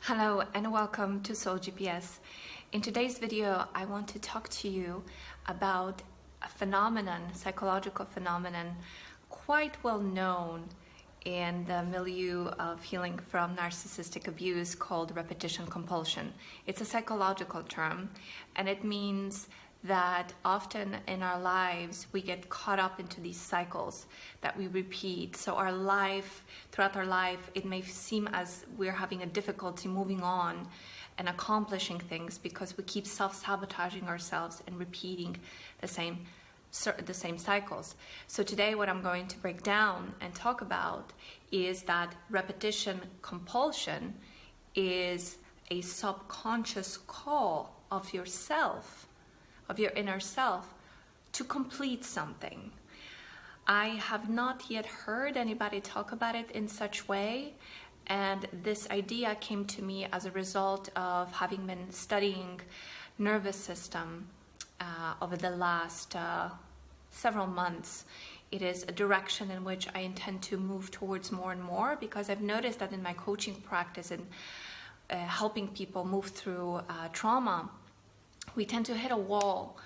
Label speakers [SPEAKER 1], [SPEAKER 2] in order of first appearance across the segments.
[SPEAKER 1] Hello and welcome to Soul GPS. In today's video, I want to talk to you about a phenomenon, psychological phenomenon, quite well known in the milieu of healing from narcissistic abuse called repetition compulsion. It's a psychological term, and it means that often in our lives we get caught up into these cycles that we repeat. So throughout our life, it may seem as we're having a difficulty moving on and accomplishing things because we keep self-sabotaging ourselves and repeating the same cycles. So today what I'm going to break down and talk about is that repetition compulsion is a subconscious call of yourself, of your inner self, to complete something. I have not yet heard anybody talk about it in such way, and this idea came to me as a result of having been studying nervous system over the last several months. It is a direction in which I intend to move towards more and more, because I've noticed that in my coaching practice and helping people move through trauma, we tend to hit a wall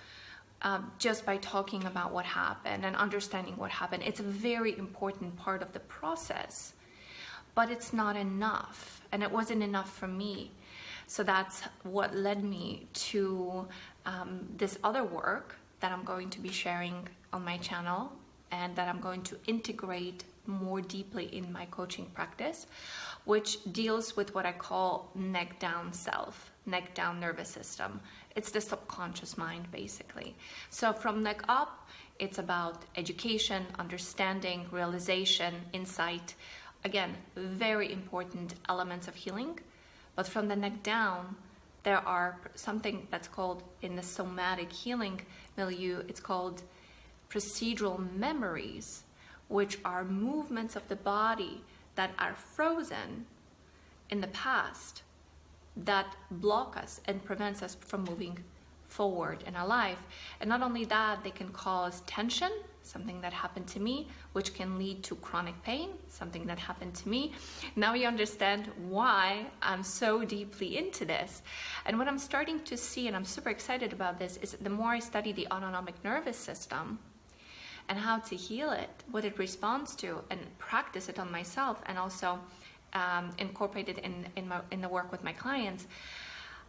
[SPEAKER 1] just by talking about what happened and understanding what happened. It's a very important part of the process, but it's not enough, and it wasn't enough for me. So that's what led me to this other work that I'm going to be sharing on my channel and that I'm going to integrate more deeply in my coaching practice, which deals with what I call neck down self, neck down nervous system. It's the subconscious mind, basically. So from neck up, it's about education, understanding, realization, insight. Again, very important elements of healing. But from the neck down, there are something that's called, in the somatic healing milieu, it's called procedural memories, which are movements of the body that are frozen in the past that block us and prevents us from moving forward in our life. And not only that, they can cause tension, something that happened to me, which can lead to chronic pain, something that happened to me. Now you understand why I'm so deeply into this. And what I'm starting to see, and I'm super excited about this, is the more I study the autonomic nervous system and how to heal it, what it responds to, and practice it on myself, and also incorporate it in the work with my clients,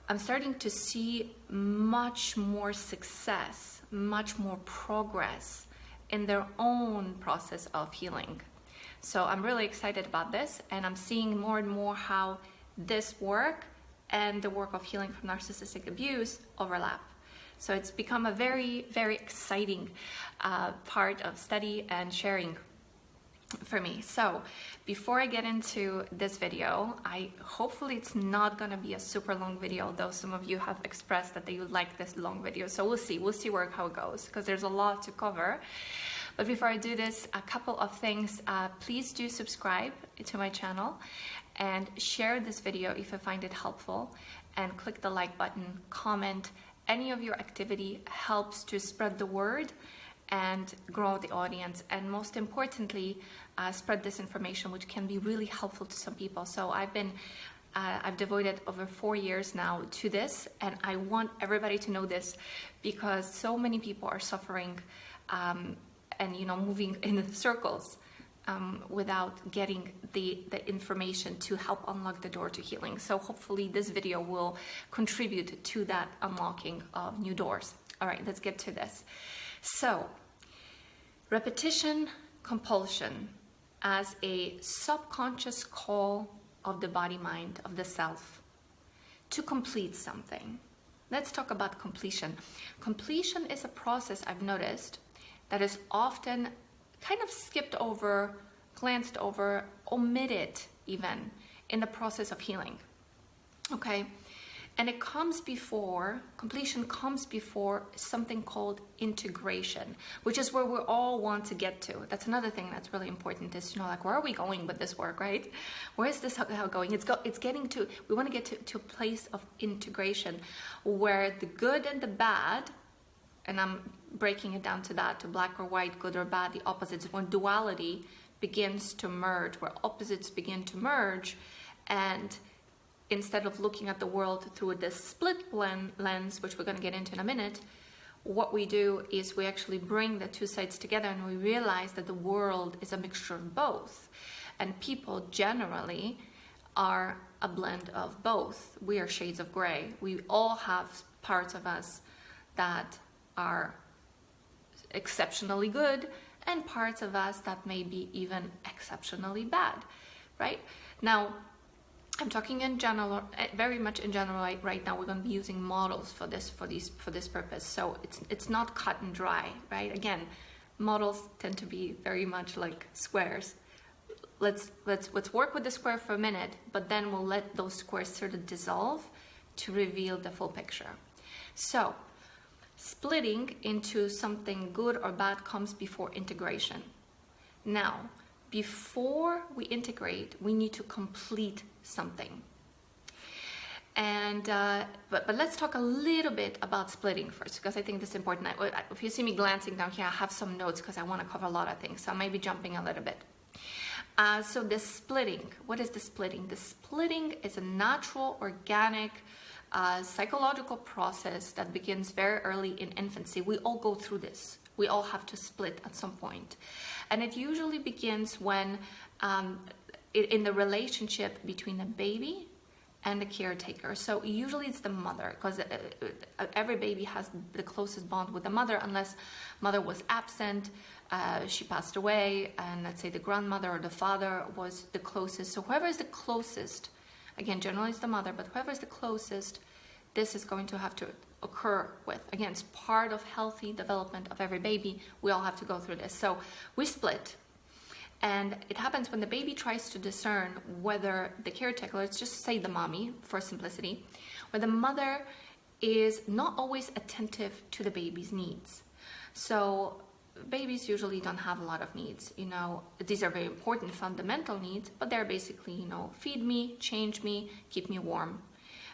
[SPEAKER 1] I'm starting to see much more success, much more progress in their own process of healing. So I'm really excited about this, and I'm seeing more and more how this work and the work of healing from narcissistic abuse overlap. So it's become a very, very exciting part of study and sharing for me. So before I get into this video, hopefully it's not going to be a super long video, though some of you have expressed that they would like this long video. So we'll see how it goes, because there's a lot to cover. But before I do this, a couple of things. Please do subscribe to my channel and share this video if you find it helpful, and click the like button, comment. Any of your activity helps to spread the word and grow the audience, and most importantly, spread this information, which can be really helpful to some people. So I've devoted over 4 years now to this, and I want everybody to know this, because so many people are suffering and moving in circles without getting the information to help unlock the door to healing. So hopefully this video will contribute to that unlocking of new doors. All right, let's get to this. So, repetition compulsion as a subconscious call of the body-mind, of the self, to complete something. Let's talk about completion. Completion is a process, I've noticed, that is often kind of skipped over, glanced over, omitted even in the process of healing. Okay? And completion comes before something called integration, which is where we all want to get to. That's another thing that's really important, is where are we going with this work, right? Where is this how going? It's getting to, we want to get to a place of integration where the good and the bad, and I'm breaking it down to that, to black or white, good or bad, the opposites, when duality begins to merge, where opposites begin to merge, and instead of looking at the world through this split lens, which we're going to get into in a minute, what we do is we actually bring the two sides together, and we realize that the world is a mixture of both. And people generally are a blend of both. We are shades of gray. We all have parts of us that are exceptionally good and parts of us that may be even exceptionally bad, right? Now, I'm talking in general, very much in general right now. We're going to be using models for this purpose. So it's not cut and dry, right? Again, models tend to be very much like squares. Let's work with the square for a minute, but then we'll let those squares sort of dissolve to reveal the full picture. So, splitting into something good or bad comes before integration. Now, before we integrate, we need to complete something. And but let's talk a little bit about splitting first, because I think this is important. If you see me glancing down here, I have some notes because I want to cover a lot of things, so I may be jumping a little bit. So the splitting, what is the splitting? The splitting is a natural, organic, psychological process that begins very early in infancy. We all go through this. We all have to split at some point. And it usually begins when, in the relationship between the baby and the caretaker. So usually it's the mother, because every baby has the closest bond with the mother, unless mother was absent, she passed away, and let's say the grandmother or the father was the closest. So whoever is the closest, again, generally it's the mother, but whoever is the closest, this is going to have to occur with. Again, it's part of healthy development of every baby. We all have to go through this. So we split. And it happens when the baby tries to discern whether the caretaker, let's just say the mommy for simplicity, where the mother is not always attentive to the baby's needs. So babies usually don't have a lot of needs. These are very important fundamental needs, but they're basically, feed me, change me, keep me warm,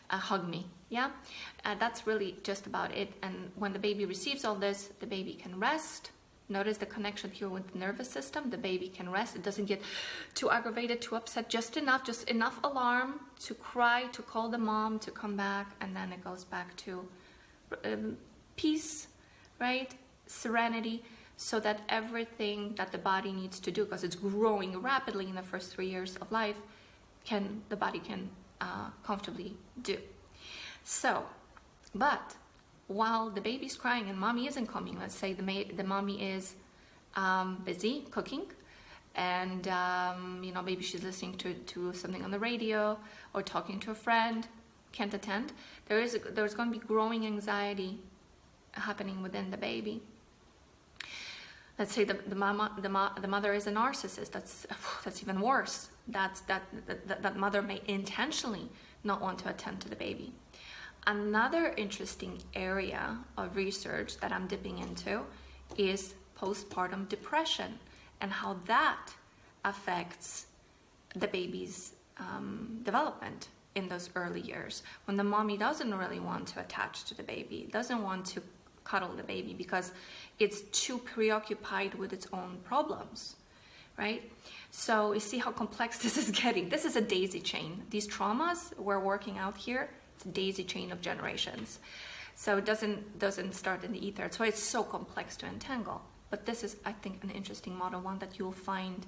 [SPEAKER 1] hug me. Yeah, that's really just about it. And when the baby receives all this, the baby can rest. Notice the connection here with the nervous system. The baby can rest. It doesn't get too aggravated, too upset. Just enough alarm to cry, to call the mom to come back, and then it goes back to peace, right? Serenity, so that everything that the body needs to do, because it's growing rapidly in the first 3 years of life, the body can comfortably do. So, but while the baby's crying and mommy isn't coming, let's say the mommy is busy cooking, and maybe she's listening to something on the radio or talking to a friend, can't attend, there's going to be growing anxiety happening within the baby. Let's say the mother is a narcissist. That's even worse. That mother may intentionally not want to attend to the baby. Another interesting area of research that I'm dipping into is postpartum depression and how that affects the baby's development in those early years, when the mommy doesn't really want to attach to the baby, doesn't want to cuddle the baby because it's too preoccupied with its own problems, right? So you see how complex this is getting. This is a daisy chain. These traumas we're working out here, it's a daisy chain of generations. So it doesn't start in the ether. That's why it's so complex to untangle. But this is, I think, an interesting model, one that you'll find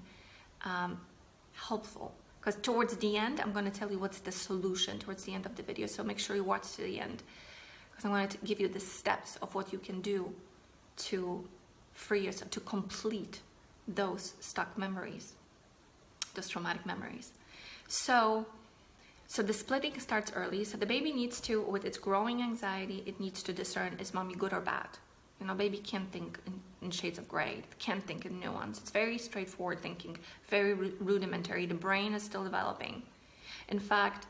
[SPEAKER 1] helpful. Because towards the end, I'm going to tell you what's the solution towards the end of the video. So make sure you watch to the end, because I'm going to give you the steps of what you can do to free yourself, to complete those stuck memories, those traumatic memories. So the splitting starts early. So the baby needs to, with its growing anxiety, it needs to discern, is mommy good or bad? Baby can't think in shades of gray. It can't think in nuance. It's very straightforward thinking, very rudimentary. The brain is still developing. In fact,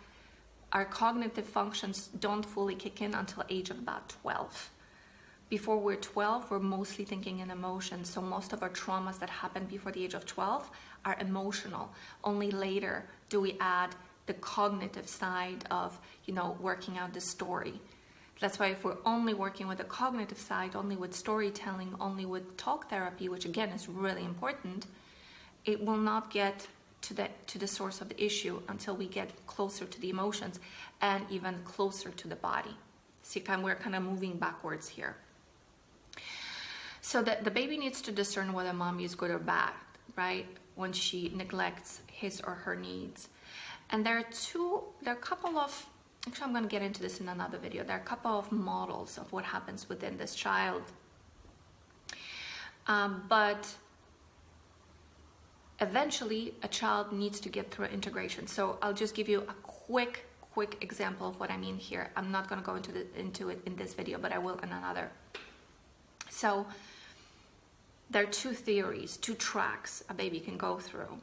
[SPEAKER 1] our cognitive functions don't fully kick in until age of about 12. Before we're 12, we're mostly thinking in emotions. So most of our traumas that happen before the age of 12 are emotional. Only later do we add the cognitive side of, working out the story. That's why if we're only working with the cognitive side, only with storytelling, only with talk therapy, which again is really important, it will not get to the source of the issue until we get closer to the emotions and even closer to the body. See, we're kind of moving backwards here. So that the baby needs to discern whether mommy is good or bad, right? When she neglects his or her needs. And there are a couple of, actually I'm going to get into this in another video. There are a couple of models of what happens within this child. But eventually a child needs to get through integration. So I'll just give you a quick example of what I mean here. I'm not going to go into it in this video, but I will in another. So there are two theories, two tracks a baby can go through.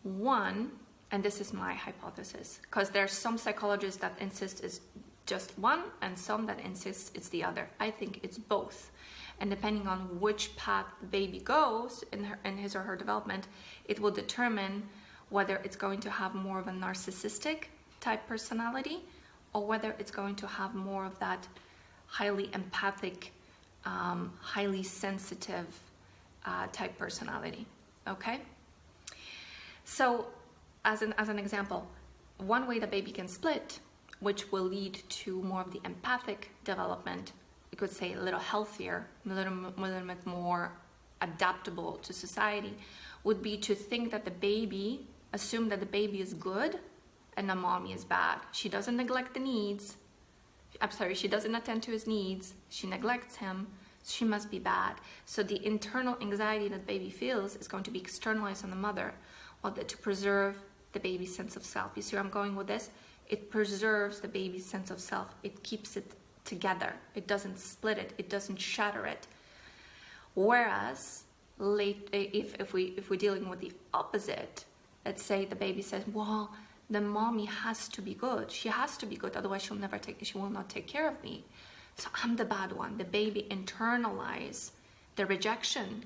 [SPEAKER 1] One, and this is my hypothesis, because there's some psychologists that insist it's just one and some that insist it's the other. I think it's both. And depending on which path the baby goes in his or her development, it will determine whether it's going to have more of a narcissistic type personality or whether it's going to have more of that highly empathic, highly sensitive type personality. Okay? So as an example, one way the baby can split, which will lead to more of the empathic development, you could say a little healthier, a little bit more adaptable to society, would be to think that assume that the baby is good and the mommy is bad. She doesn't neglect the needs. She doesn't attend to his needs. She neglects him. She must be bad. So the internal anxiety that the baby feels is going to be externalized on the mother, to preserve the baby's sense of self. You see where I'm going with this? It preserves the baby's sense of self. It keeps it together. It doesn't split it. It doesn't shatter it. Whereas if we're dealing with the opposite, let's say the baby says, well, the mommy has to be good. She has to be good, otherwise she will not take care of me. So I'm the bad one. The baby internalize the rejection.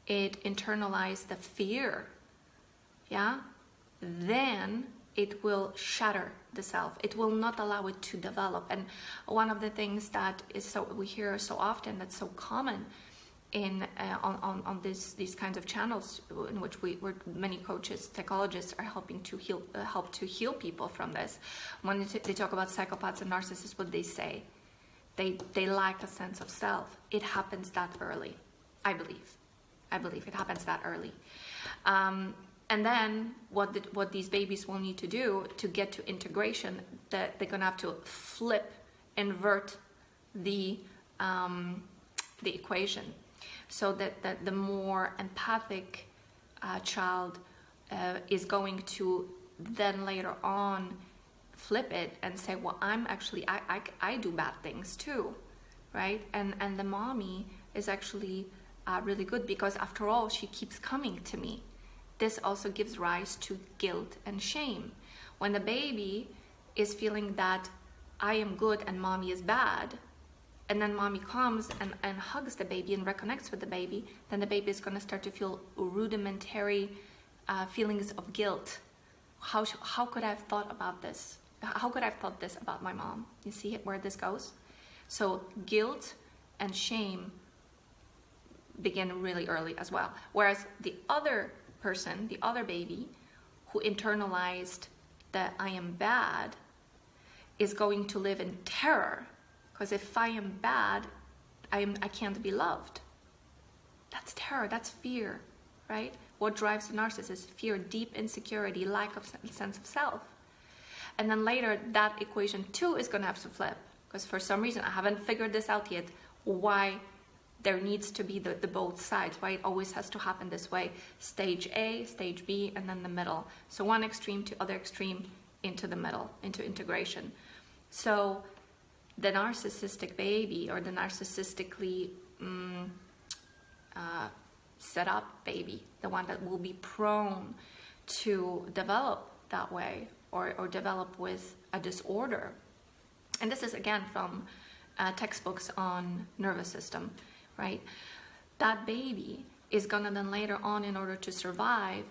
[SPEAKER 1] It internalize the fear. Yeah? Then it will shatter the self. It will not allow it to develop. And one of the things that we hear so often, that's so common on these kinds of channels in which many coaches, psychologists are helping to heal people from this. When they talk about psychopaths and narcissists, what they say, they lack a sense of self. It happens that early, I believe it happens that early. And then what these babies will need to do to get to integration, that they're gonna have to invert the equation, so that the more empathic child is going to then later on flip it and say, well, I do bad things too, right? And the mommy is actually really good, because after all, she keeps coming to me. This also gives rise to guilt and shame. When the baby is feeling that I am good and mommy is bad, and then mommy comes and hugs the baby and reconnects with the baby, then the baby is going to start to feel rudimentary feelings of guilt. How could I have thought about this? How could I have thought this about my mom? You see where this goes? So guilt and shame begin really early as well. Whereas the other person, the other baby, who internalized that I am bad, is going to live in terror, because if I am bad, I can't be loved. That's terror, that's fear, right? What drives the narcissist? Fear, deep insecurity, lack of sense of self. And then later, that equation too is going to have to flip, because for some reason, I haven't figured this out yet, why there needs to be the both sides, why it always has to happen this way. Stage A, stage B, and then the middle. So one extreme to other extreme into the middle, into integration. So the narcissistic baby, or the narcissistically set up baby, the one that will be prone to develop that way, or develop with a disorder. And this is again from textbooks on nervous system, right? That baby is gonna then later on, in order to survive,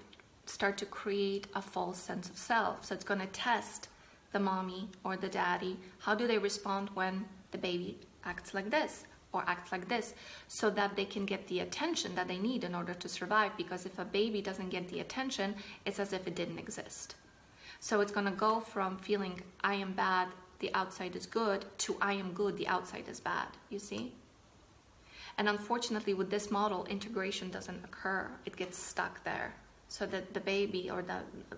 [SPEAKER 1] start to create a false sense of self. So it's gonna test the mommy or the daddy. How do they respond when the baby acts like this? or acts like this, so that they can get the attention that they need in order to survive. Because if a baby doesn't get the attention, it's as if it didn't exist. So it's going to go from feeling I am bad, the outside is good, to I am good, the outside is bad, you see? And unfortunately, with this model, integration doesn't occur. It gets stuck there. So that the baby, or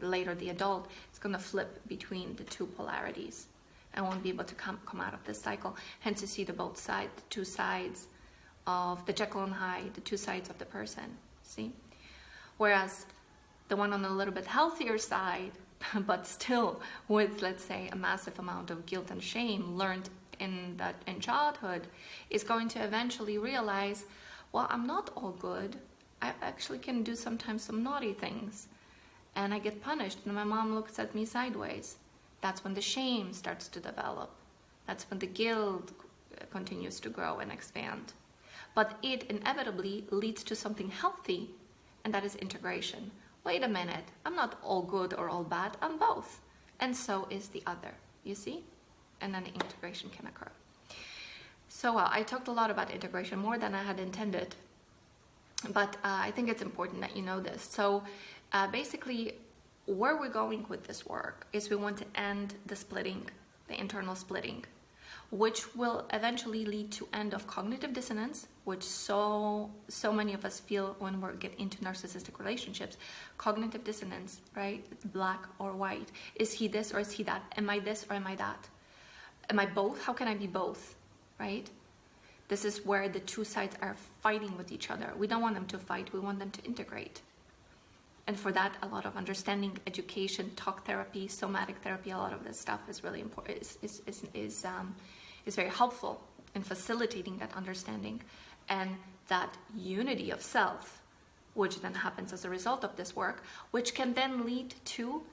[SPEAKER 1] later the adult, is going to flip between the two polarities and won't be able to come out of this cycle. Hence, you see the two sides of the Jekyll and Hyde, the two sides of the person, see? Whereas the one on a little bit healthier side, but still with, let's say, a massive amount of guilt and shame learned in childhood, is going to eventually realize, well, I'm not all good. I actually can do sometimes some naughty things, and I get punished, and my mom looks at me sideways. That's when the shame starts to develop. That's when the guilt continues to grow and expand. But it inevitably leads to something healthy, and that is integration. Wait a minute, I'm not all good or all bad, I'm both. And so is the other, you see? And then the integration can occur. So I talked a lot about integration, more than I had intended. But I think it's important that you know this. So basically, where we're going with this work is we want to end the splitting, the internal splitting, which will eventually lead to end of cognitive dissonance, which so many of us feel when we get into narcissistic relationships. Cognitive dissonance, right? Black or white. Is he this or is he that? Am I this or am I that? Am I both? How can I be both, right? This is where the two sides are fighting with each other. We don't want them to fight, we want them to integrate. And for that, a lot of understanding, education, talk therapy, somatic therapy, a lot of this stuff is really important, is very helpful in facilitating that understanding and that unity of self, which then happens as a result of this work, which can then lead to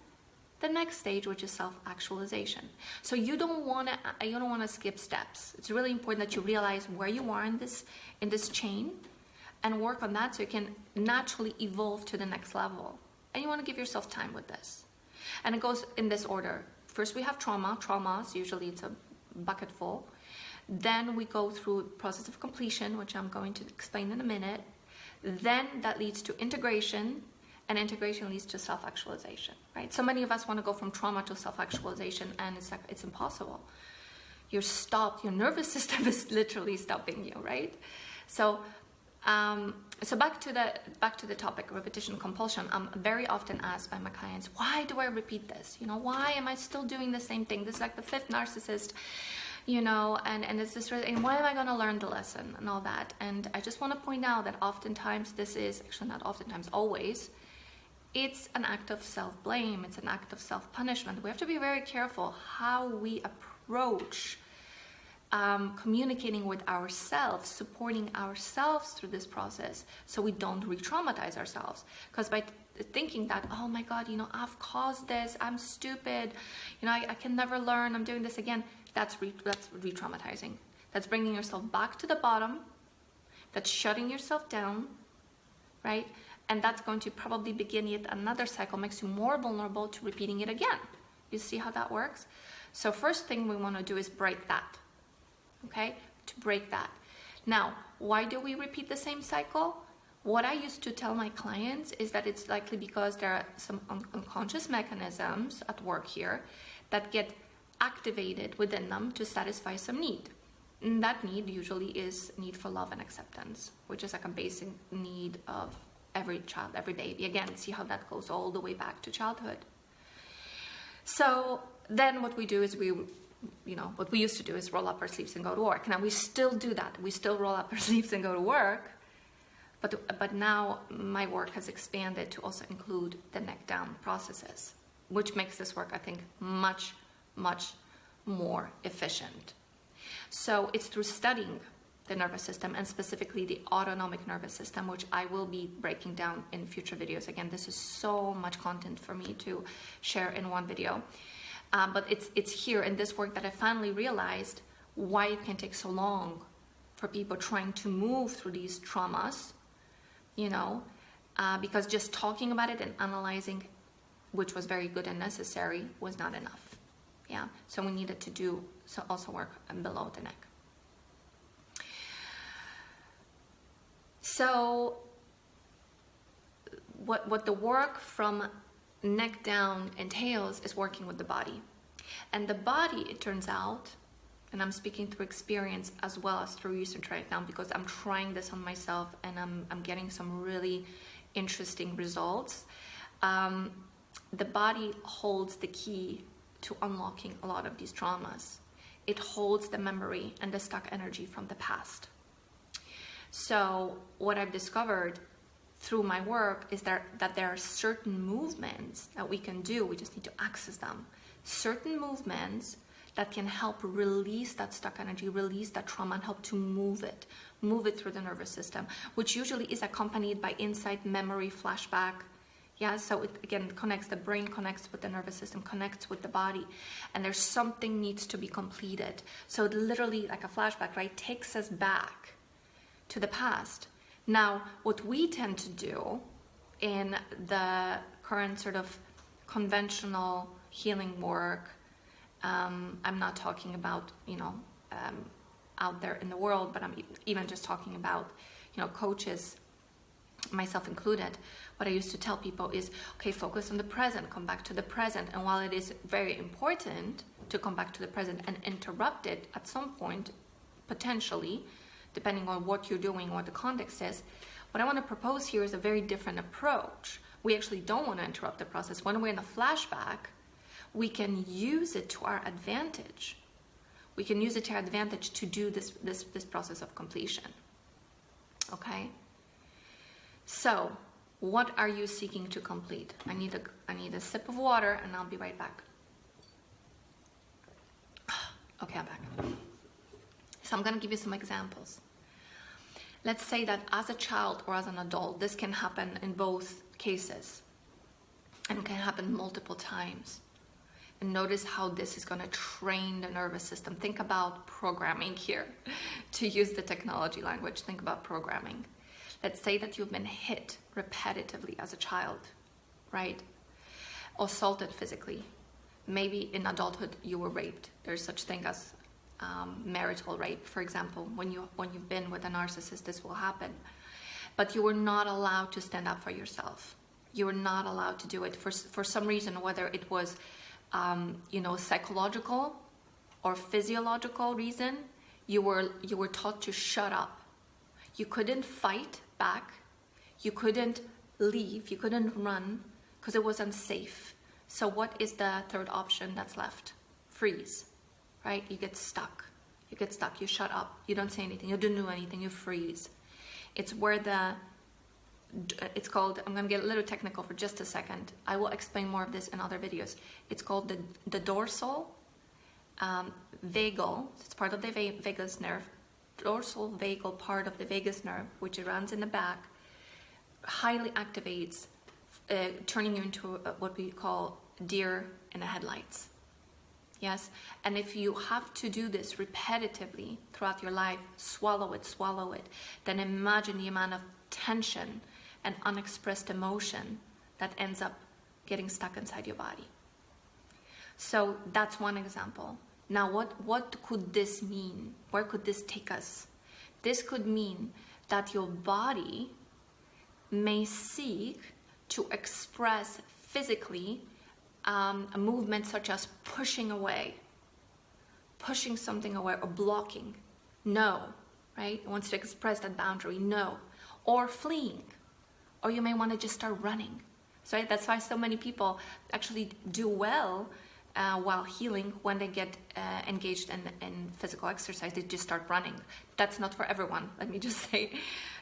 [SPEAKER 1] the next stage, which is self-actualization. So you don't want to skip steps. It's really important that you realize where you are in this chain and work on that so you can naturally evolve to the next level. And you want to give yourself time with this. And it goes in this order. First we have trauma. Traumas, usually it's a bucket full. Then we go through process of completion, which I'm going to explain in a minute. Then that leads to integration, and integration leads to self-actualization, right? So many of us want to go from trauma to self-actualization, and it's like, it's impossible. You're stopped, your nervous system is literally stopping you, right? So back to the topic, repetition compulsion. I'm very often asked by my clients, why do I repeat this? Why am I still doing the same thing? This is like the fifth narcissist, and it's this, and why am I going to learn the lesson and all that? And I just want to point out that oftentimes this is, actually not oftentimes, always, it's an act of self-blame. It's an act of self-punishment. We have to be very careful how we approach communicating with ourselves, supporting ourselves through this process, so we don't re-traumatize ourselves. Because by thinking that, oh my God, I've caused this, I'm stupid, I can never learn, I'm doing this again, that's re-traumatizing. That's bringing yourself back to the bottom, that's shutting yourself down, right? And that's going to probably begin yet another cycle, makes you more vulnerable to repeating it again. You see how that works? So first thing we want to do is break that. Okay, to break that. Now, why do we repeat the same cycle? What I used to tell my clients is that it's likely because there are some unconscious mechanisms at work here that get activated within them to satisfy some need. And that need usually is need for love and acceptance, which is like a basic need of every child, every baby. Again, see how that goes all the way back to childhood. So then what we do is what we used to do is roll up our sleeves and go to work. Now we still do that. We still roll up our sleeves and go to work, but now my work has expanded to also include the neck down processes, which makes this work, I think, much, much more efficient. So it's through studying the nervous system, and specifically the autonomic nervous system, which I will be breaking down in future videos. Again, this is so much content for me to share in one video. But it's here in this work that I finally realized why it can take so long for people trying to move through these traumas, because just talking about it and analyzing, which was very good and necessary, was not enough. Yeah, so we needed to do also work below the neck. So what the work from neck down entails is working with the body. And the body, it turns out, and I'm speaking through experience as well as through research right now, because I'm trying this on myself and I'm getting some really interesting results. The body holds the key to unlocking a lot of these traumas. It holds the memory and the stuck energy from the past. So what I've discovered through my work is that there are certain movements that we can do. We just need to access them. Certain movements that can help release that stuck energy, release that trauma, and help to move it through the nervous system, which usually is accompanied by insight, memory, flashback. Yeah, so it again connects, the brain connects with the nervous system, connects with the body, and there's something needs to be completed. So it literally, like a flashback, right, takes us back to the past. Now, what we tend to do in the current sort of conventional healing work, I'm not talking about, out there in the world, but I'm even just talking about, coaches, myself included. What I used to tell people is, okay, focus on the present, come back to the present. And while it is very important to come back to the present and interrupt it at some point, potentially, depending on what you're doing, what the context is, what I want to propose here is a very different approach. We actually don't want to interrupt the process. When we're in a flashback, we can use it to our advantage. We can use it to our advantage to do this process of completion. Okay? So, what are you seeking to complete? I need a sip of water and I'll be right back. Okay, I'm back. So I'm going to give you some examples. Let's say that as a child or as an adult, this can happen in both cases and can happen multiple times. And notice how this is going to train the nervous system. Think about programming here. To use the technology language, think about programming. Let's say that you've been hit repetitively as a child, right? Assaulted physically. Maybe in adulthood you were raped. There's such thing as marital rape, for example. When you've been with a narcissist, this will happen. But you were not allowed to stand up for yourself. You were not allowed to do it for some reason, whether it was psychological or physiological reason. You were taught to shut up. You couldn't fight back. You couldn't leave. You couldn't run because it was unsafe. So what is the third option that's left? Freeze, right? You get stuck. You get stuck. You shut up. You don't say anything. You don't do anything. You freeze. It's where it's called, I'm going to get a little technical for just a second. I will explain more of this in other videos. It's called the dorsal vagal. It's part of the vagus nerve. Dorsal vagal part of the vagus nerve, which runs in the back, highly activates, turning you into what we call deer in the headlights. Yes, and if you have to do this repetitively throughout your life, swallow it, then imagine the amount of tension and unexpressed emotion that ends up getting stuck inside your body. So that's one example. Now, what could this mean? Where could this take us? This could mean that your body may seek to express physically a movement such as pushing something away, or blocking. No, right? It wants to express that boundary. No. Or fleeing. Or you may want to just start running. So right? That's why so many people actually do well while healing when they get engaged in physical exercise. They just start running. That's not for everyone. Let me just say,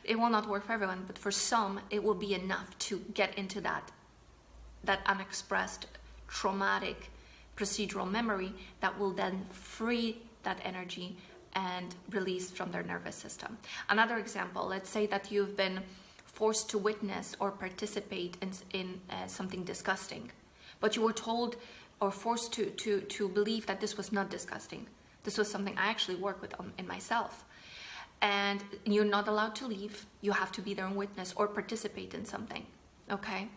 [SPEAKER 1] it will not work for everyone, but for some, it will be enough to get into that unexpressed, traumatic, procedural memory that will then free that energy and release from their nervous system. Another example, let's say that you've been forced to witness or participate in something disgusting, but you were told or forced to believe that this was not disgusting. This was something I actually work with in myself. And you're not allowed to leave. You have to be there and witness or participate in something, okay?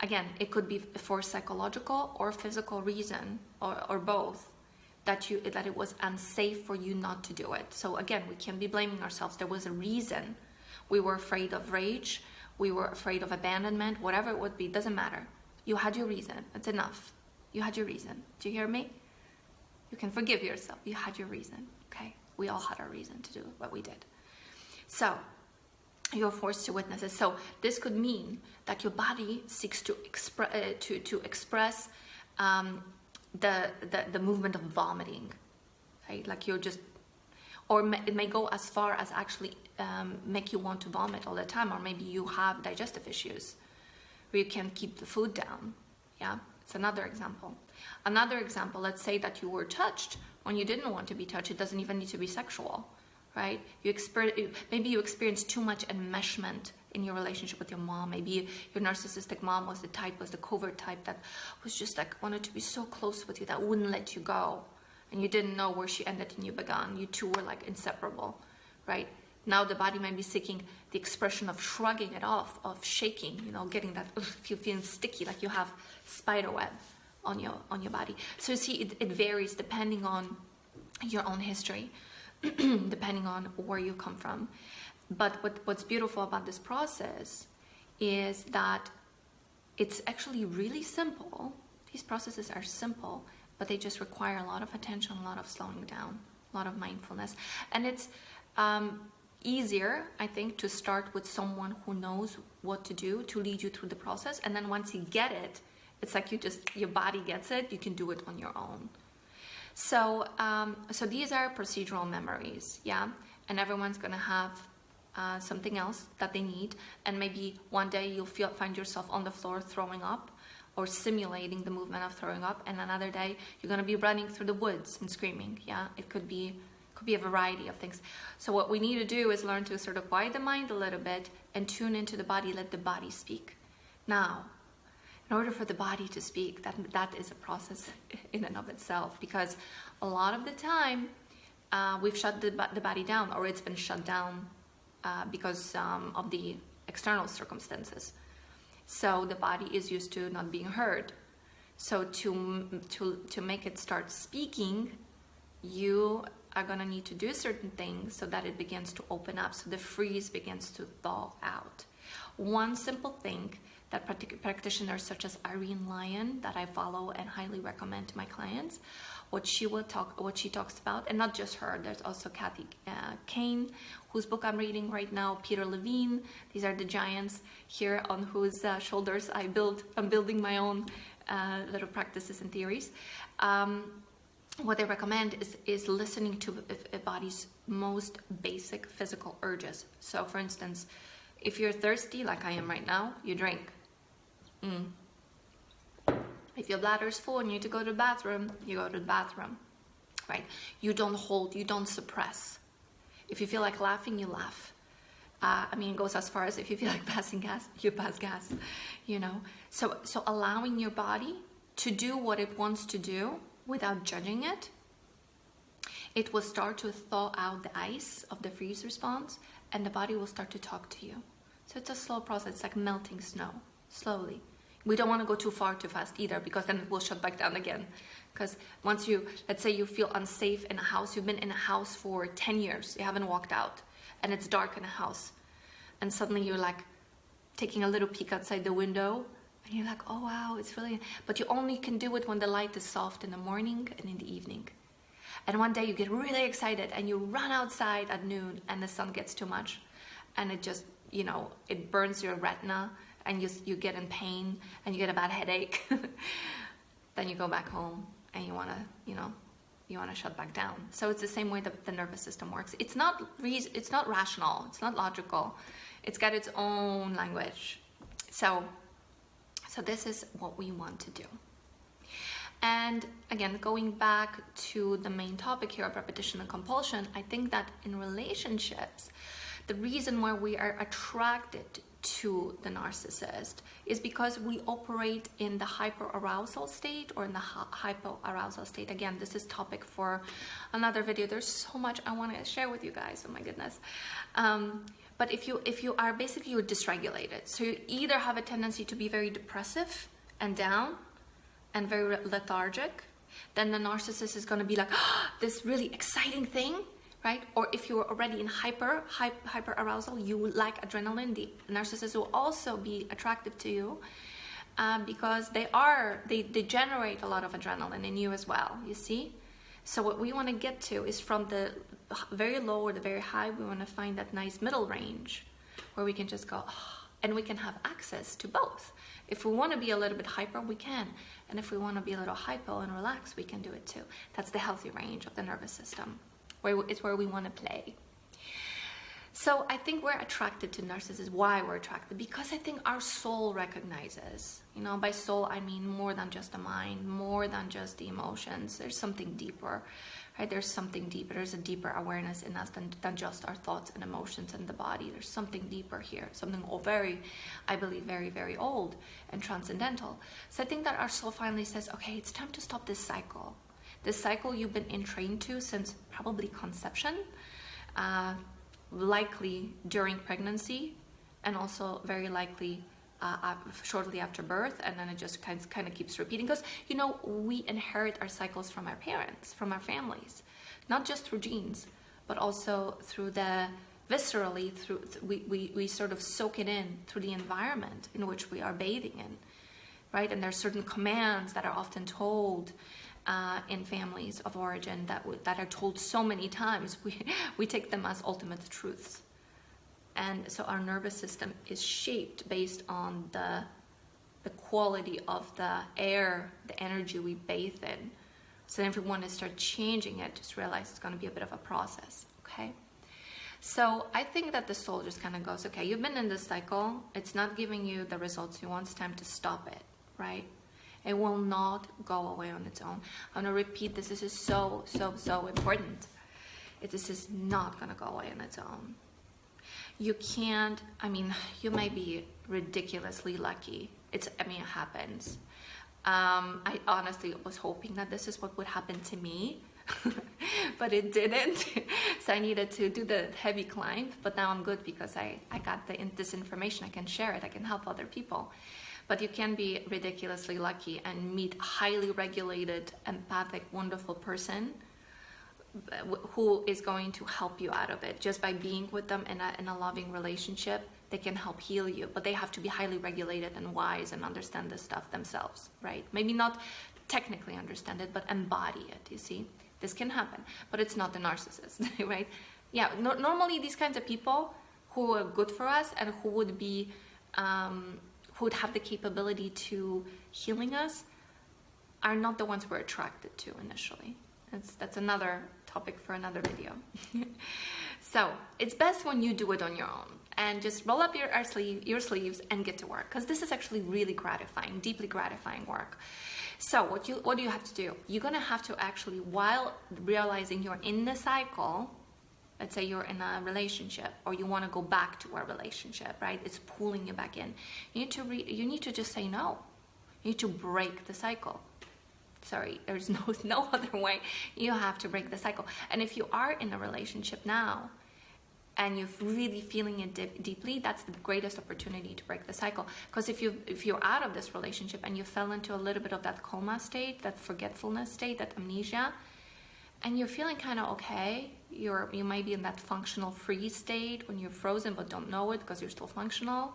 [SPEAKER 1] Again, it could be for psychological or physical reason, or both, that it was unsafe for you not to do it. So again, we can't be blaming ourselves. There was a reason We were afraid of rage. We were afraid of abandonment, whatever it would be, doesn't matter. You had your reason. It's enough. You had your reason. Do you hear me? You can forgive yourself. You had your reason, okay? We all had our reason to do what we did. So you're forced to witness it. So this could mean that your body seeks to express the movement of vomiting, right? Like you're just, or it may go as far as actually make you want to vomit all the time, or maybe you have digestive issues where you can't keep the food down. Yeah, it's another example. Another example, let's say that you were touched when you didn't want to be touched. It doesn't even need to be sexual, right? Maybe you experienced too much enmeshment in your relationship with your mom. Maybe your narcissistic mom was the covert type that was just like wanted to be so close with you that wouldn't let you go. And you didn't know where she ended and you began. You two were like inseparable, right? Now the body might be seeking the expression of shrugging it off, of shaking, you know, getting that, if you're feeling sticky, like you have spider web on your body. So you see, it varies depending on your own history, depending on where you come from. But what's beautiful about this process is that it's actually really simple. These processes are simple, but they just require a lot of attention, a lot of slowing down, a lot of mindfulness. And it's easier, I think, to start with someone who knows what to do to lead you through the process. And then once you get it, it's like your body gets it, you can do it on your own. So these are procedural memories, yeah? And everyone's gonna have something else that they need. And maybe one day you'll find yourself on the floor throwing up or simulating the movement of throwing up. And another day you're gonna be running through the woods and screaming, yeah? It could be a variety of things. So what we need to do is learn to sort of quiet the mind a little bit and tune into the body, let the body speak. Now, in order for the body to speak, that is a process in and of itself, because a lot of the time we've shut the body down, or it's been shut down because of the external circumstances. So the body is used to not being heard. So to make it start speaking, you are going to need to do certain things so that it begins to open up, so the freeze begins to thaw out. One simple thing that practitioners such as Irene Lyon, that I follow and highly recommend to my clients, what she talks about, and not just her, there's also Kathy Kane, whose book I'm reading right now, Peter Levine. These are the giants here on whose shoulders I'm building my own little practices and theories. What they recommend is listening to a body's most basic physical urges. So for instance, if you're thirsty, like I am right now, you drink. If your bladder's full and you need to go to the bathroom, you go to the bathroom, right? You don't hold, you don't suppress. If you feel like laughing, you laugh. I mean, it goes as far as if you feel like passing gas, you pass gas, you know? So allowing your body to do what it wants to do without judging it, it will start to thaw out the ice of the freeze response, and the body will start to talk to you. So it's a slow process. It's like melting snow, slowly. We don't want to go too far too fast either, because then it will shut back down again. Because once let's say you feel unsafe in a house, you've been in a house for 10 years, you haven't walked out, and it's dark in a house, and suddenly you're like taking a little peek outside the window, and you're like, oh wow, it's really, but you only can do it when the light is soft in the morning and in the evening. And one day you get really excited and you run outside at noon and the sun gets too much, and it just, you know, it burns your retina, and you get in pain and you get a bad headache. Then you go back home and you want to shut back down. So it's the same way that the nervous system works. It's not rational, it's not logical. It's got its own language. So this is what we want to do. And again, going back to the main topic here of repetition and compulsion, I think that in relationships, the reason why we are attracted to the narcissist is because we operate in the hyperarousal state or in the hypoarousal state. Again, this is topic for another video. There's so much I want to share with you guys. Oh my goodness. But if you are basically, you're dysregulated. So you either have a tendency to be very depressive and down and very lethargic, then the narcissist is going to be like, oh, this really exciting thing, right? Or if you're already in hyper arousal, you like adrenaline, the narcissist will also be attractive to you because they generate a lot of adrenaline in you as well, you see? So what we want to get to is from the very low or the very high, we want to find that nice middle range where we can just go, and we can have access to both. If we want to be a little bit hyper, we can. And if we want to be a little hypo and relaxed, we can do it too. That's the healthy range of the nervous system. It's where we want to play. So I think we're attracted to narcissists. Why we're attracted? Because I think our soul recognizes. By soul, I mean more than just the mind, more than just the emotions. There's something deeper, right? There's something deeper. There's a deeper awareness in us than just our thoughts and emotions and the body. There's something deeper here, something I believe, very, very old and transcendental. So I think that our soul finally says, okay, it's time to stop this cycle. This cycle you've been entrained to since probably conception, likely during pregnancy, and also very likely shortly after birth, and then it just kind of keeps repeating. Because we inherit our cycles from our parents, from our families, not just through genes, but also through viscerally. We sort of soak it in through the environment in which we are bathing in, right? And there are certain commands that are often told in families of origin that are told so many times, we take them as ultimate truths. And so our nervous system is shaped based on the quality of the air, the energy we bathe in. So if we want to start changing it, just realize it's going to be a bit of a process, okay? So I think that the soul just kind of goes, okay, you've been in this cycle, it's not giving you the results you want, it's time to stop it, right? It will not go away on its own. I'm going to repeat this. This is so, so, so important. This is not going to go away on its own. You can't, you might be ridiculously lucky. It happens. I honestly was hoping that this is what would happen to me, but it didn't. So I needed to do the heavy climb, but now I'm good because I got this information. I can share it. I can help other people. But you can be ridiculously lucky and meet a highly regulated, empathic, wonderful person who is going to help you out of it. Just by being with them in a loving relationship, they can help heal you. But they have to be highly regulated and wise and understand this stuff themselves, right? Maybe not technically understand it, but embody it, you see? This can happen, but it's not the narcissist, right? Yeah, normally these kinds of people who are good for us and who would be... who would have the capability to healing us are not the ones we're attracted to initially. That's another topic for another video. So it's best when you do it on your own and just roll up your sleeves and get to work, because this is actually really gratifying, deeply gratifying work. So what do you have to do? You're gonna have to actually, while realizing you're in the cycle, let's say you're in a relationship or you want to go back to a relationship, right? It's pulling you back in. You need to just say no. You need to break the cycle. Sorry, there's no other way. You have to break the cycle. And if you are in a relationship now and you're really feeling it deeply, that's the greatest opportunity to break the cycle. Because if you're out of this relationship and you fell into a little bit of that coma state, that forgetfulness state, that amnesia, and you're feeling kind of okay, you might be in that functional freeze state when you're frozen but don't know it because you're still functional,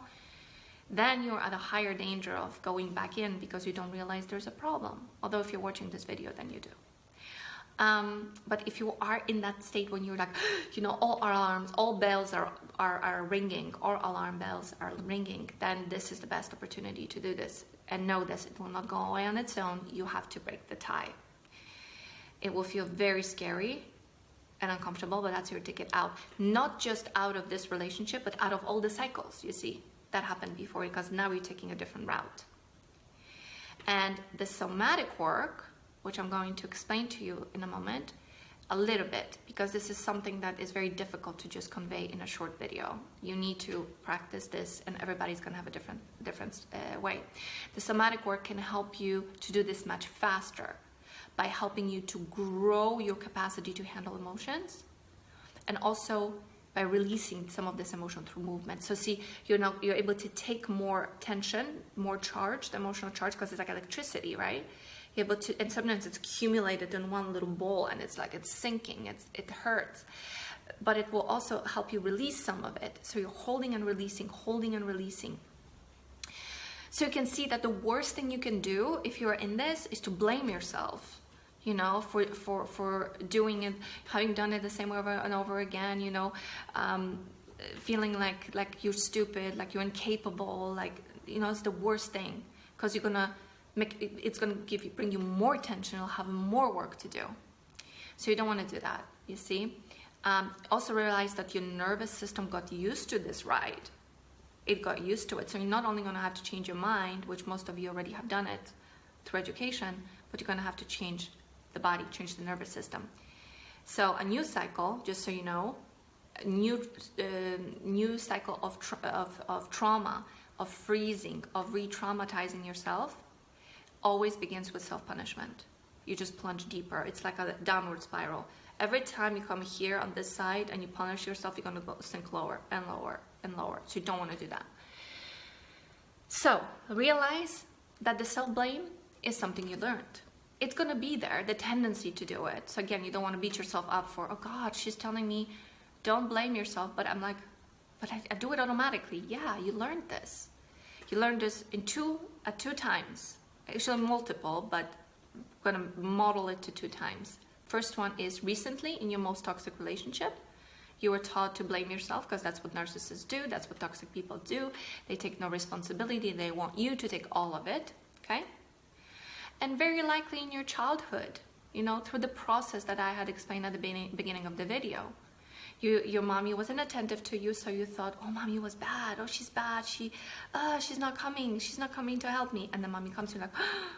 [SPEAKER 1] then you're at a higher danger of going back in because you don't realize there's a problem. Although if you're watching this video, then you do. But if you are in that state when you're like, all alarms, all bells are ringing, all alarm bells are ringing, then this is the best opportunity to do this. And know this, it will not go away on its own. You have to break the tie. It will feel very scary and uncomfortable, but that's your ticket out. Not just out of this relationship, but out of all the cycles, you see, that happened before, because now you're taking a different route. And the somatic work, which I'm going to explain to you in a moment, a little bit, because this is something that is very difficult to just convey in a short video. You need to practice this, and everybody's going to have a different way. The somatic work can help you to do this much faster, by helping you to grow your capacity to handle emotions, and also by releasing some of this emotion through movement. So see, you're able to take more tension, more charge, the emotional charge, because it's like electricity, right? able to, and sometimes it's accumulated in one little ball and it's like it's sinking, it hurts. But it will also help you release some of it. So you're holding and releasing, holding and releasing. So you can see that the worst thing you can do if you're in this is to blame yourself, you know, for doing it, having done it the same over and over again, you know, feeling like you're stupid, like you're incapable, like, you know, it's the worst thing, because you're gonna it's gonna bring you more tension. You'll have more work to do. So you don't want to do that, you see. Also realize that your nervous system got used to this ride. It got used to it. So you're not only going to have to change your mind, which most of you already have done it through education, but you're going to have to change the body, change the nervous system. So a new cycle, just so you know, a new cycle of trauma, of freezing, of re-traumatizing yourself, always begins with self-punishment. You just plunge deeper. It's like a downward spiral. Every time you come here on this side and you punish yourself, you're going to go sink lower and lower and lower. So you don't want to do that. So realize that the self-blame is something you learned. It's going to be there, the tendency to do it. So again, you don't want to beat yourself up for, oh God, she's telling me don't blame yourself. But I'm like, but I do it automatically. Yeah, you learned this. You learned this at two times. Actually multiple, but I'm going to model it to 2 times. First one is recently in your most toxic relationship. You were taught to blame yourself because that's what narcissists do. That's what toxic people do. They take no responsibility. They want you to take all of it, okay? And very likely in your childhood, you know, through the process that I had explained at the beginning of the video. Your mommy wasn't attentive to you, so you thought, oh, mommy was bad. Oh, she's bad. She's not coming. She's not coming to help me. And then mommy comes to you like, oh,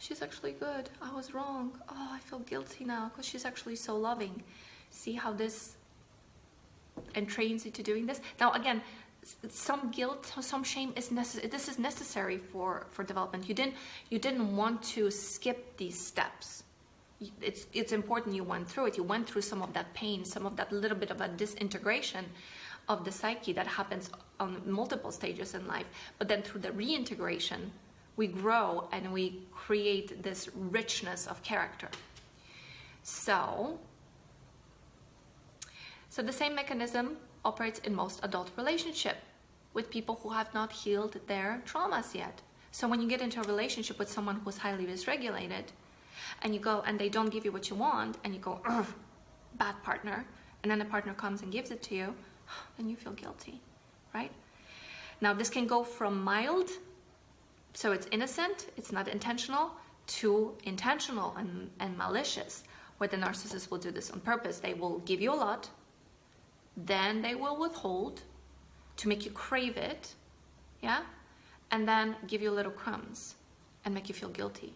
[SPEAKER 1] she's actually good. I was wrong. Oh, I feel guilty now because she's actually so loving. See how this entrains you to doing this? Now, again, some guilt, some shame is necessary. This is necessary for development. You didn't want to skip these steps. It's important you went through it. You went through some of that pain, some of that little bit of a disintegration of the psyche that happens on multiple stages in life. But then through the reintegration, we grow and we create this richness of character. So the same mechanism operates in most adult relationships with people who have not healed their traumas yet. So when you get into a relationship with someone who's highly dysregulated, and you go and they don't give you what you want, and you go, bad partner, and then the partner comes and gives it to you, then you feel guilty, right? Now this can go from mild, so it's innocent, it's not intentional, to intentional and malicious, where the narcissist will do this on purpose. They will give you a lot, then they will withhold to make you crave it, yeah? And then give you little crumbs and make you feel guilty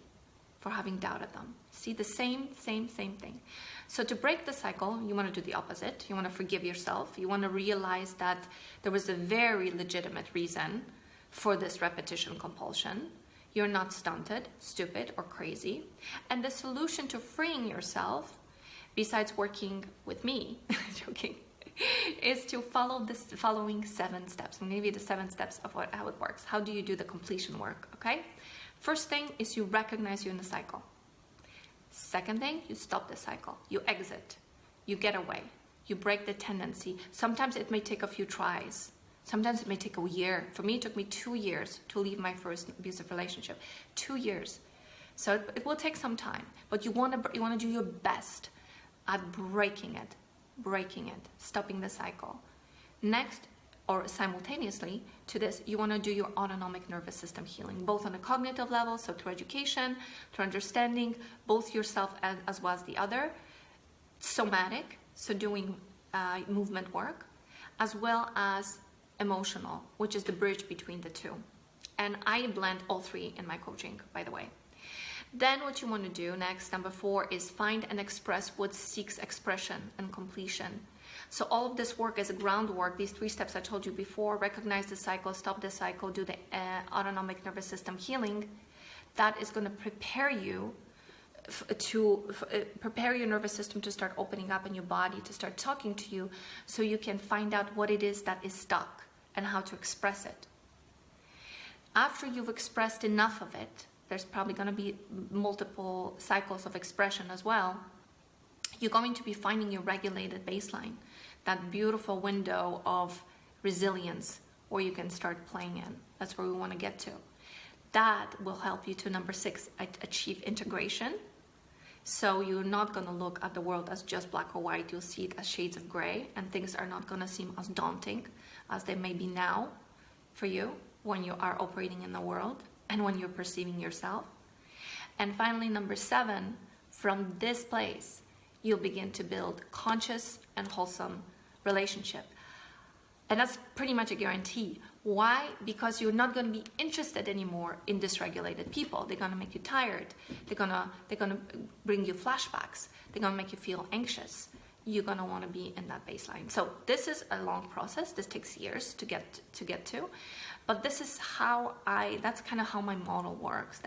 [SPEAKER 1] for having doubted them. See, the same thing. So to break the cycle, you want to do the opposite. You want to forgive yourself. You want to realize that there was a very legitimate reason for this repetition compulsion. You're not stunted, stupid, or crazy. And the solution to freeing yourself, besides working with me, joking, is to follow the following 7 steps. I'm going to give you the 7 steps of how it works. How do you do the completion work, okay? First thing is you recognize you're in the cycle. Second thing, you stop the cycle. You exit. You get away. You break the tendency. Sometimes it may take a few tries. Sometimes it may take a year. For me, it took me 2 years to leave my first abusive relationship. 2 years. So it will take some time. But you want to do your best at breaking it, stopping the cycle. Next, or simultaneously to this, you want to do your autonomic nervous system healing, both on a cognitive level, so through education, through understanding both yourself as well as the other, somatic, so doing movement work, as well as emotional, which is the bridge between the two. And I blend all 3 in my coaching, by the way. Then what you want to do next, number 4, is find and express what seeks expression and completion. So all of this work is a groundwork. These 3 steps I told you before: recognize the cycle, stop the cycle, do the autonomic nervous system healing. That is going to prepare you prepare your nervous system to start opening up, and your body to start talking to you, so you can find out what it is that is stuck and how to express it. After you've expressed enough of it, there's probably going to be multiple cycles of expression as well. You're going to be finding your regulated baseline, that beautiful window of resilience where you can start playing in. That's where we want to get to. That will help you to, number 6, achieve integration. So you're not going to look at the world as just black or white. You'll see it as shades of gray, and things are not going to seem as daunting as they may be now for you when you are operating in the world and when you're perceiving yourself. And finally, number 7, from this place, you'll begin to build conscious and wholesome relationship. And that's pretty much a guarantee. Why? Because you're not going to be interested anymore in dysregulated people. They're going to make you tired. They're going to bring you flashbacks. They're going to make you feel anxious. You're going to want to be in that baseline. So this is a long process. This takes years to get to. But this is that's kind of how my model works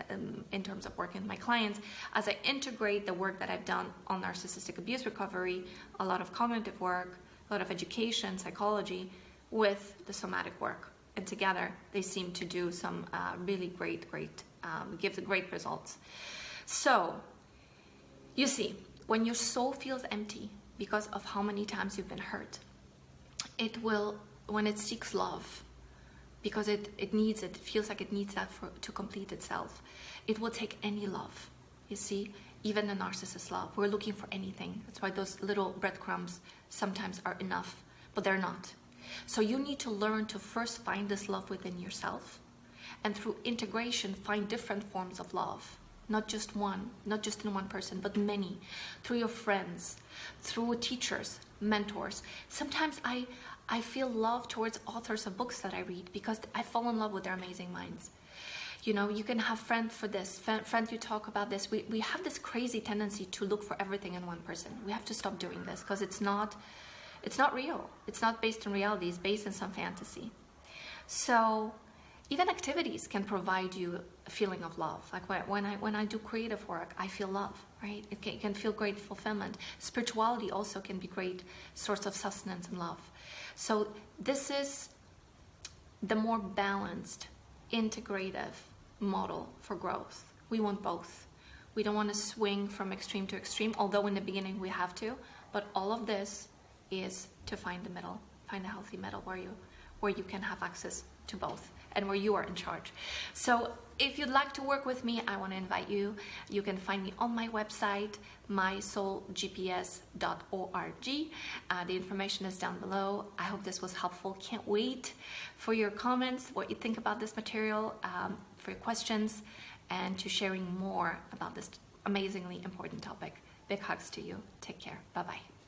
[SPEAKER 1] in terms of working with my clients. As I integrate the work that I've done on narcissistic abuse recovery, a lot of cognitive work, a lot of education, psychology, with the somatic work. And together, they seem to do some really great, give the great results. So, you see, when your soul feels empty because of how many times you've been hurt, it will, when it seeks love, because it needs it feels like it needs that to complete itself, it will take any love. You see, even the narcissist love, we're looking for anything. That's why those little breadcrumbs sometimes are enough, but they're not. So you need to learn to first find this love within yourself, and through integration find different forms of love, not just one, not just in one person, but many, through your friends, through teachers, mentors. Sometimes I feel love towards authors of books that I read because I fall in love with their amazing minds. You know, you can have friends for this, friends you talk about this. We have this crazy tendency to look for everything in one person. We have to stop doing this because it's not real. It's not based in reality. It's based in some fantasy. So even activities can provide you a feeling of love. Like when I do creative work, I feel love, right? It can feel great fulfillment. Spirituality also can be great source of sustenance and love. So this is the more balanced, integrative model for growth. We want both. We don't want to swing from extreme to extreme, although in the beginning we have to. But all of this is to find the middle, find a healthy middle where you can have access to both and where you are in charge. So if you'd like to work with me, I want to invite you. You can find me on my website, mysoulgps.org. The information is down below. I hope this was helpful. Can't wait for your comments, what you think about this material, for your questions, and to sharing more about this amazingly important topic. Big hugs to you. Take care. Bye-bye.